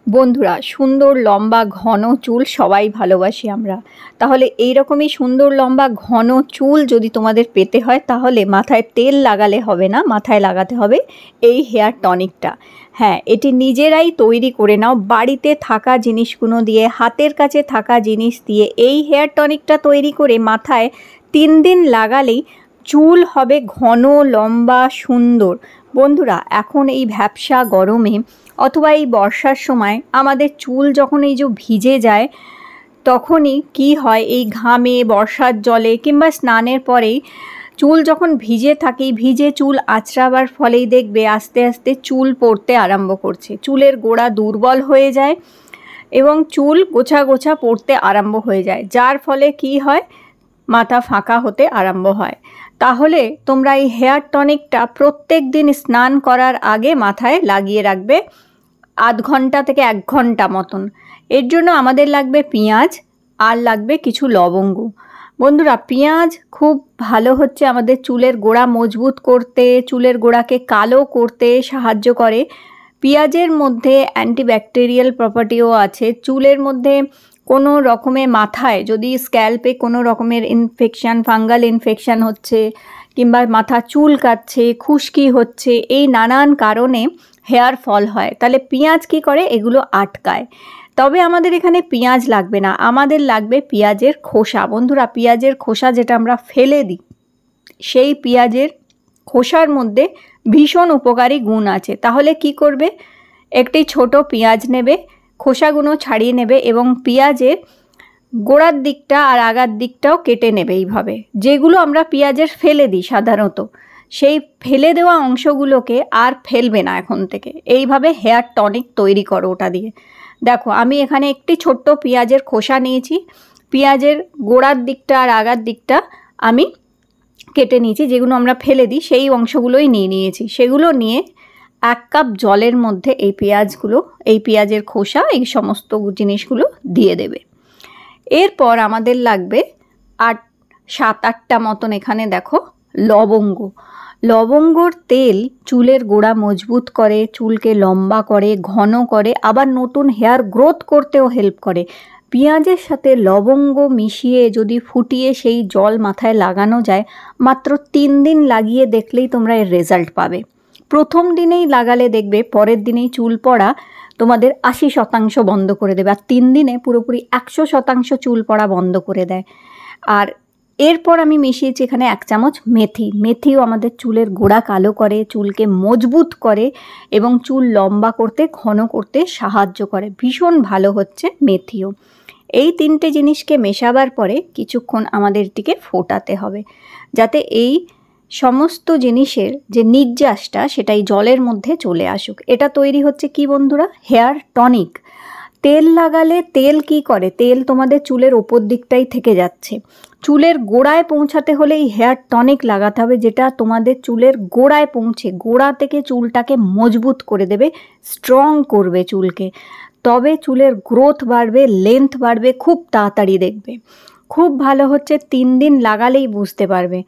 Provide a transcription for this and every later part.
বন্ধুরা, সুন্দর লম্বা ঘন চুল সবাই ভালোবাসি আমরা। তাহলে এই রকমই সুন্দর লম্বা ঘন চুল যদি তোমাদের পেতে হয়, তাহলে মাথায় তেল লাগালে হবে না, মাথায় লাগাতে হবে এই হেয়ার টনিকটা। হ্যাঁ, এটি নিজেরাই তৈরি করে নাও, বাড়িতে থাকা জিনিসগুলো দিয়ে, হাতের কাছে থাকা জিনিস দিয়ে এই হেয়ার টনিকটা তৈরি করে মাথায় 3 দিন লাগালেই চুল হবে ঘন লম্বা সুন্দর। বন্ধুরা, এখন এই ভ্যাপসা গরমে অথবা এই বর্ষার সময় আমাদের চুল যখন এই যে ভিজে যায়, তখনই কি হয়, এই ঘামে, বর্ষার জলে কিংবা স্নানের পরেই চুল যখন ভিজে থাকে, ভিজে চুল আঁচড়াবার ফলেই দেখবে আস্তে আস্তে চুল পড়তে আরম্ভ করছে, চুলের গোড়া দুর্বল হয়ে যায় এবং চুল গোছা গোছা পড়তে আরম্ভ হয়ে যায়, যার ফলে কি হয়, মাথা ফাঁকা হতে আরম্ভ হয়। তাহলে তোমরা এই হেয়ার টনিকটা প্রত্যেক দিন স্নান করার আগে মাথায় লাগিয়ে রাখবে, আধ ঘন্টা থেকে 1 ঘন্টা মতন। এর জন্য আমাদের লাগবে পেঁয়াজ আর লাগবে কিছু লবঙ্গ। বন্ধুরা, পেঁয়াজ খুব ভালো হচ্ছে আমাদের চুলের গোড়া মজবুত করতে, চুলের গোড়াকে কালো করতে সাহায্য করে। পেঁয়াজের মধ্যে অ্যান্টিব্যাকটেরিয়াল প্রপার্টিও আছে। চুলের মধ্যে কোনো রকমের মাথায় যদি স্ক্যাল্পে কোনো রকমের ইনফেকশান, ফাঙ্গাল ইনফেকশান হচ্ছে কিংবা মাথা চুল কাটছে, খুশকি হচ্ছে, এই নানান কারণে হেয়ার ফল হয়, তাহলে পেঁয়াজ কী করে, এগুলো আটকায়। তবে আমাদের এখানে পেঁয়াজ লাগবে না, আমাদের লাগবে পেঁয়াজের খোসা। বন্ধুরা, পেঁয়াজের খোসা যেটা আমরা ফেলে দিই, সেই পেঁয়াজের খোসার মধ্যে ভীষণ উপকারী গুণ আছে। তাহলে কি করবে, একটি ছোট পেঁয়াজ নেবে, খোসাগুলো ছাড়িয়ে নেবে এবং পেঁয়াজের গোড়ার দিকটা আর আগার দিকটাও কেটে নেবে এইভাবে, যেগুলো আমরা পেঁয়াজের ফেলে দিই সাধারণত, সেই ফেলে দেওয়া অংশগুলোকে আর ফেলবে না এখন থেকে। এইভাবে হেয়ার টনিক তৈরি করো ওটা দিয়ে। দেখো, আমি এখানে একটি ছোট্ট পেঁয়াজের খোসা নিয়েছি, পেঁয়াজের গোড়ার দিকটা আর আগার দিকটা আমি কেটে নিয়েছি, যেগুলো আমরা ফেলে দিই সেই অংশগুলোই নিয়েছি। সেগুলো নিয়ে 1 কাপ জলের মধ্যে এই পেঁয়াজগুলো, এই পেঁয়াজের খোসা, এই সমস্ত জিনিসগুলো দিয়ে দেবে। এরপর আমাদের লাগবে 7-8টা মতন, এখানে দেখো, লবঙ্গ। লবঙ্গর তেল চুলের গোড়া মজবুত করে, চুলকে লম্বা করে, ঘন করে, আবার নতুন হেয়ার গ্রোথ করতেও হেল্প করে। পেঁয়াজের সাথে লবঙ্গ মিশিয়ে যদি ফুটিয়ে সেই জল মাথায় লাগানো যায়, মাত্র 3 দিন লাগিয়ে দেখলেই তোমরা এর রেজাল্ট পাবে। প্রথম দিনেই লাগালে দেখবে পরের দিনেই চুল পড়া তোমাদের 80% বন্ধ করে দেবে, আর 3 দিনে পুরোপুরি 100% চুল পড়া বন্ধ করে দেয়। আর এরপর আমি মিশিয়েছি এখানে 1 চামচ মেথি। মেথিও আমাদের চুলের গোড়া কালো করে, চুলকে মজবুত করে এবং চুল লম্বা করতে, ঘন করতে সাহায্য করে। ভীষণ ভালো হচ্ছে মেথিও। এই 3টে জিনিসকে মেশাবার পরে কিছুক্ষণ আমাদের এটিকে ফোটাতে হবে, যাতে এই সমস্ত জিনিসের যে নির্যাসটা সেটাই জলের মধ্যে চলে আসুক। এটা তৈরি হচ্ছে কি বন্ধুরা, হেয়ার টনিক। তেল লাগালে তেল কি করে, তেল তোমাদের চুলের ওপর দিকটাই থেকে যাচ্ছে, চুলের গোড়ায় পৌঁছাতে হলে এই হেয়ার টনিক লাগাতে হবে, যেটা তোমাদের চুলের গোড়ায় পৌঁছে গোড়া থেকে চুলটাকে মজবুত করে দেবে, স্ট্রং করবে চুলকে। তবে চুলের গ্রোথ বাড়বে, লেন্থ বাড়বে খুব তাড়াতাড়ি, দেখবে খুব ভালো হচ্ছে। 3 দিন লাগালেই বুঝতে পারবে।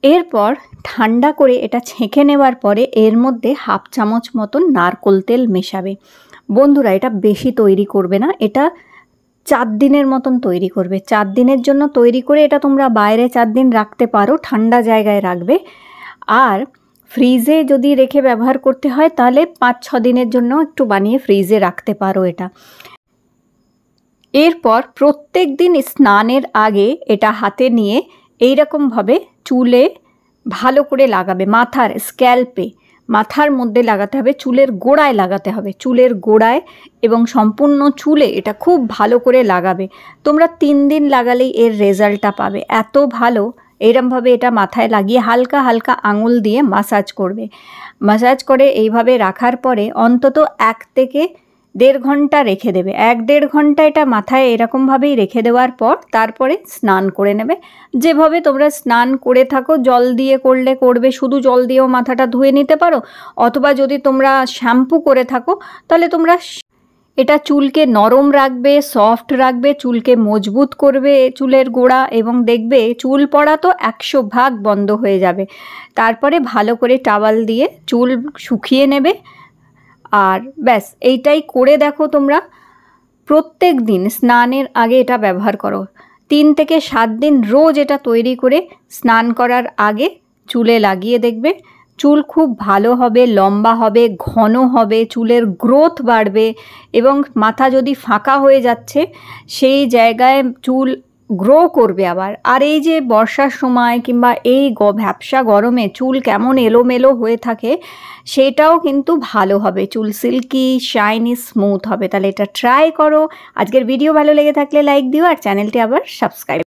এরপর ঠান্ডা করে এটা ছেঁকে নেওয়ার পরে এর মধ্যে 1/2 চামচ মতন নারকোল তেল মেশাবে। বন্ধুরা, এটা বেশি তৈরি করবে না, এটা 4 দিনের মতন তৈরি করবে। 4 দিনের জন্য তৈরি করে এটা তোমরা বাইরে 4 দিন রাখতে পারো, ঠান্ডা জায়গায় রাখবে। আর ফ্রিজে যদি রেখে ব্যবহার করতে হয়, তাহলে 5-6 দিনের জন্য একটু বানিয়ে ফ্রিজে রাখতে পারো এটা। এরপর প্রত্যেক দিন স্নানের আগে এটা হাতে নিয়ে এইরকমভাবে চুলে ভালো করে লাগাবে, মাথার স্ক্যাল্পে, মাথার মধ্যে লাগাতে হবে, চুলের গোড়ায় লাগাতে হবে, চুলের গোড়ায় এবং সম্পূর্ণ চুলে এটা খুব ভালো করে লাগাবে। তোমরা 3 দিন লাগালেই এর রেজাল্টটা পাবে, এত ভালো। এরমভাবে এটা মাথায় লাগিয়ে হালকা হালকা আঙুল দিয়ে মাসাজ করবে। মাসাজ করে এইভাবে রাখার পরে অন্তত 1 থেকে 1.5 ঘন্টা রেখে দেবে। 1-1.5 ঘন্টা এটা মাথায় এরকমভাবেই রেখে দেওয়ার পর তারপরে স্নান করে নেবে। যেভাবে তোমরা স্নান করে থাকো, জল দিয়ে করলে করবে, শুধু জল দিয়েও মাথাটা ধুয়ে নিতে পারো, অথবা যদি তোমরা শ্যাম্পু করে থাকো তাহলে তোমরা এটা চুলকে নরম রাখবে, সফট রাখবে, চুলকে মজবুত করবে চুলের গোড়া, এবং দেখবে চুল পড়া তো 100% বন্ধ হয়ে যাবে। তারপরে ভালো করে টাওয়াল দিয়ে চুল শুকিয়ে নেবে, আর ব্যাস এইটাই করে দেখো তোমরা। প্রত্যেক দিন স্নানের আগে এটা ব্যবহার করো। 3 থেকে 7 দিন রোজ এটা তৈরি করে স্নান করার আগে চুলে লাগিয়ে দেখবে, চুল খুব ভালো হবে, লম্বা হবে, ঘন হবে, চুলের গ্রোথ বাড়বে এবং মাথা যদি ফাঁকা হয়ে যাচ্ছে সেই জায়গায় চুল গ্রো করবে আবার। আর এই যে বর্ষার সময় কিংবা এই ভ্যাপসা গরমে চুল কেমন এলোমেলো হয়ে থাকে সেটাও কিন্তু ভালো হবে, চুল সিল্কি শাইনি স্মুথ হবে। তাহলে এটা ট্রাই করো। আজকের ভিডিও ভালো লেগে থাকলে লাইক দিও আর চ্যানেলটি আবার সাবস্ক্রাইব